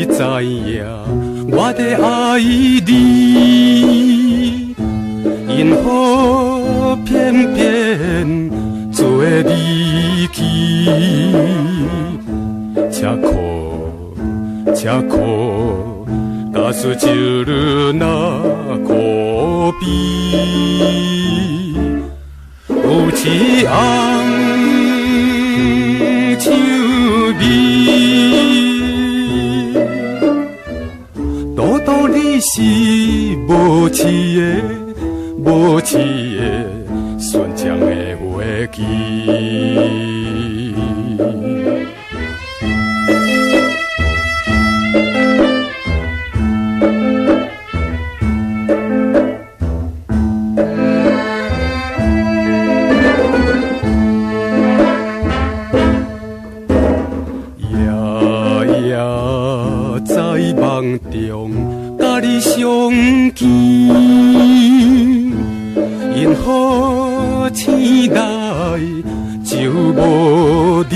你知影，我的爱你，因何偏偏做离去？吃苦，吃苦，假使一日那可比，有一红像你。多多你是无饲的，无饲的，顺将的花期。在梦中，甲你相见，因何醒来就无你？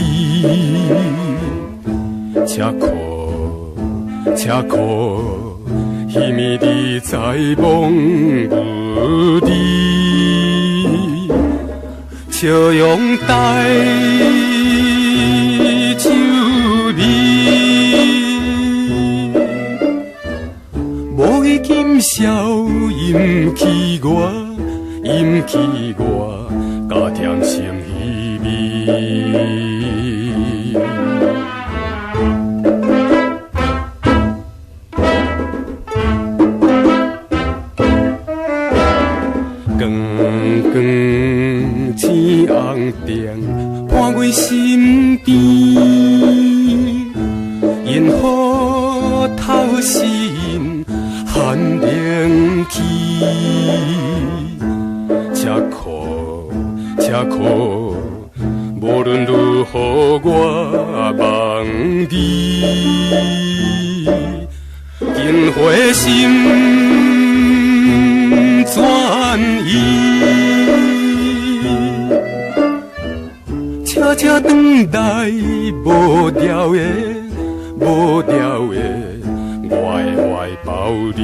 吃苦，吃苦，彼暝你在梦有你，笑容带酒味。无伊今宵引起我，引起我，加添心稀微。光光青红灯，伴阮身边，因何透心？寒冷去，吃苦，吃苦，无论如何我望你，紧花心转移，悄悄转来无聊的，无聊的。我的怀抱里。